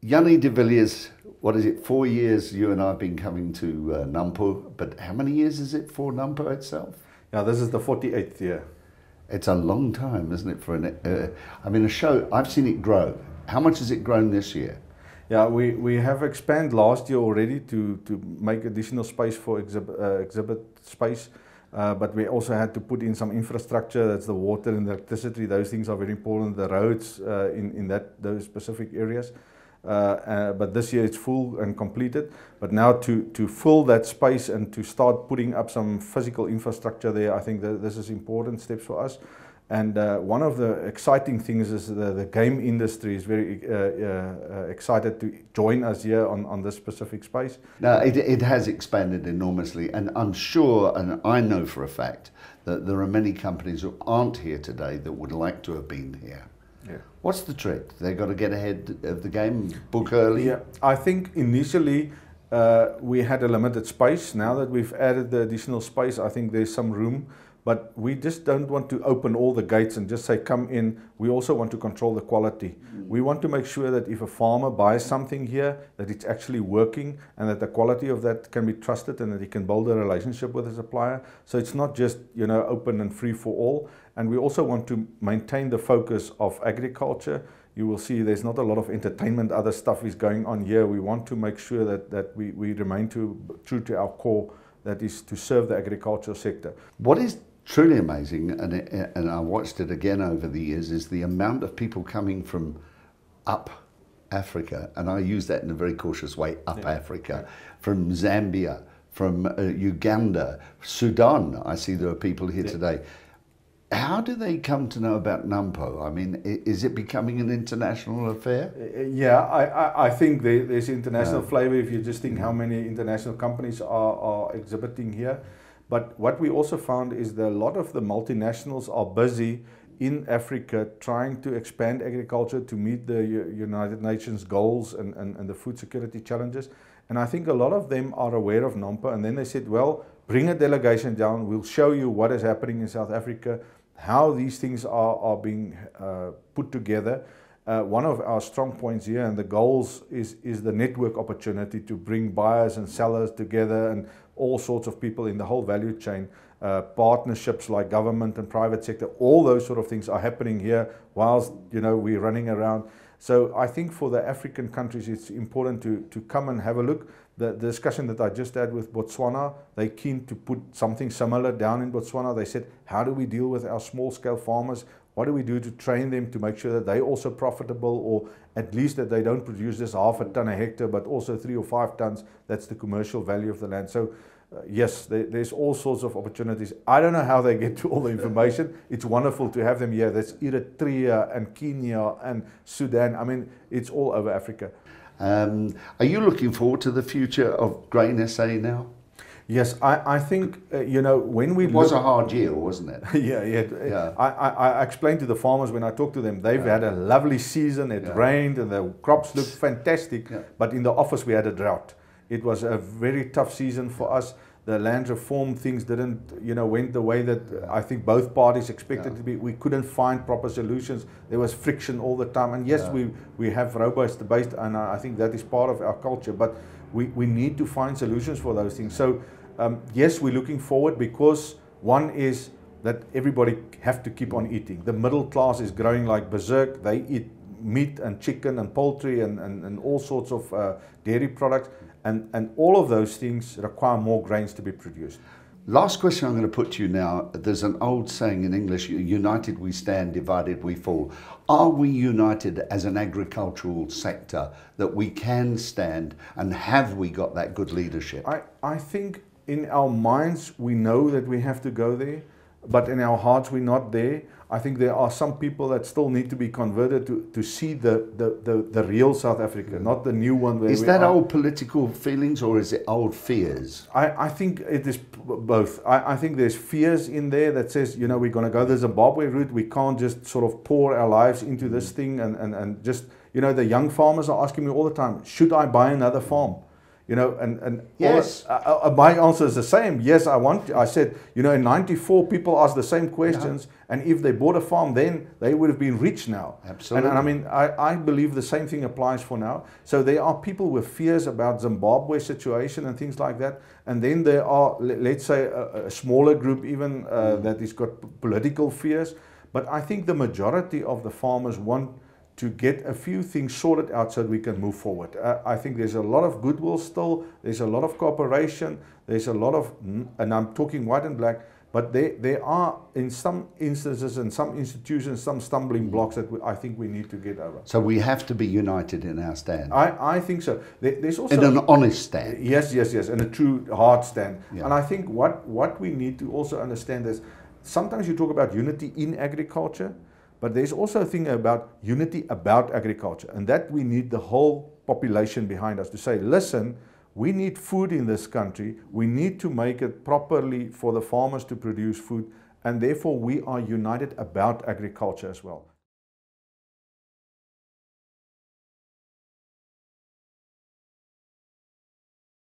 Jannie de Villiers, what is it, 4 years you and I have been coming to NAMPO, but how many years is it for NAMPO itself? Yeah, this is the 48th year. It's a long time, isn't it, for I mean, a show, I've seen it grow. How much has it grown this year? Yeah, we have expanded last year already to make additional space for exhibit space, but we also had to put in some infrastructure. That's the water and the electricity. Those things are very important. The roads in those specific areas. But this year it's full and completed. But now to fill that space and to start putting up some physical infrastructure there, I think that this is important steps for us. And one of the exciting things is the game industry is very excited to join us here on this specific space. Now, it has expanded enormously, and I'm sure, and I know for a fact, that there are many companies who aren't here today that would like to have been here. Yeah. What's the trick? They've got to get ahead of the game, book early? Yeah, I think initially we had a limited space. Now that we've added the additional space, I think there's some room. But we just don't want to open all the gates and just say, come in. We also want to control the quality. We want to make sure that if a farmer buys something here, that it's actually working and that the quality of that can be trusted and that he can build a relationship with the supplier. So it's not just, you know, open and free for all. And we also want to maintain the focus of agriculture. You will see there's not a lot of entertainment, other stuff is going on here. We want to make sure that we remain true to our core, that is to serve the agricultural sector. What is truly amazing, and I watched it again over the years, is the amount of people coming from up Africa, and I use that in a very cautious way, up Africa, from Zambia, from Uganda, Sudan. I see there are people here today. How do they come to know about NAMPO? I mean, is it becoming an international affair? Yeah, I think there's international flavour if you just think how many international companies are exhibiting here. But what we also found is that a lot of the multinationals are busy in Africa trying to expand agriculture to meet the United Nations goals and the food security challenges. And I think a lot of them are aware of NAMPO, and then they said, well, bring a delegation down, we'll show you what is happening in South Africa, how these things are being put together. One of our strong points here and the goals is the network opportunity to bring buyers and sellers together and all sorts of people in the whole value chain, partnerships like government and private sector, all those sort of things are happening here whilst, you know, we're running around. So I think for the African countries it's important to come and have a look. The discussion that I just had with Botswana, they're keen to put something similar down in Botswana. They said, how do we deal with our small scale farmers? What do we do to train them to make sure that they're also profitable, or at least that they don't produce just half a ton a hectare, but also 3 or 5 tons? That's the commercial value of the land. So yes, there's all sorts of opportunities. I don't know how they get to all the information. It's wonderful to have them here. There's Eritrea and Kenya and Sudan. I mean, it's all over Africa. Are you looking forward to the future of Grain SA now? Yes, I think, you know, when we... It was a hard year, wasn't it? Yeah. I explained to the farmers when I talked to them, they've had a lovely season, it rained and the crops looked fantastic, but in the office we had a drought. It was a very tough season for us. The land reform things didn't, you know, went the way that I think both parties expected to be. We couldn't find proper solutions. There was friction all the time. And yes, we have robust debate, and I think that is part of our culture, but we need to find solutions for those things. So yes, we're looking forward because one is that everybody have to keep on eating. The middle class is growing like berserk. They eat meat and chicken and poultry and all sorts of dairy products. And all of those things require more grains to be produced. Last question I'm going to put to you now. There's an old saying in English, united we stand, divided we fall. Are we united as an agricultural sector that we can stand, and have we got that good leadership? I think in our minds we know that we have to go there, but in our hearts we're not there. I think there are some people that still need to be converted to see the real South Africa, not the new one. Where is that old political feelings or is it old fears? I think it is both. I think there's fears in there that says, you know, we're going to go the Zimbabwe route. We can't just sort of pour our lives into this thing and just, you know, the young farmers are asking me all the time, should I buy another farm? You know, and Yes. my answer is the same. Yes, I said, you know, in '94 people asked the same questions, and if they bought a farm then, they would have been rich now. Absolutely. And I mean, I believe the same thing applies for now. So there are people with fears about Zimbabwe situation and things like that, and then there are, let's say, a smaller group even that has got political fears. But I think the majority of the farmers want to get a few things sorted out so that we can move forward. I think there's a lot of goodwill still, there's a lot of cooperation, there's a lot of, and I'm talking white and black, but there are in some instances and some institutions, some stumbling blocks that I think we need to get over. So we have to be united in our stand. I think so. There's also in an honest stand. Yes, and a true hard stand. Yeah. And I think what we need to also understand is, sometimes you talk about unity in agriculture, but there's also a thing about unity about agriculture, and that we need the whole population behind us to say, listen, we need food in this country, we need to make it properly for the farmers to produce food, and therefore we are united about agriculture as well.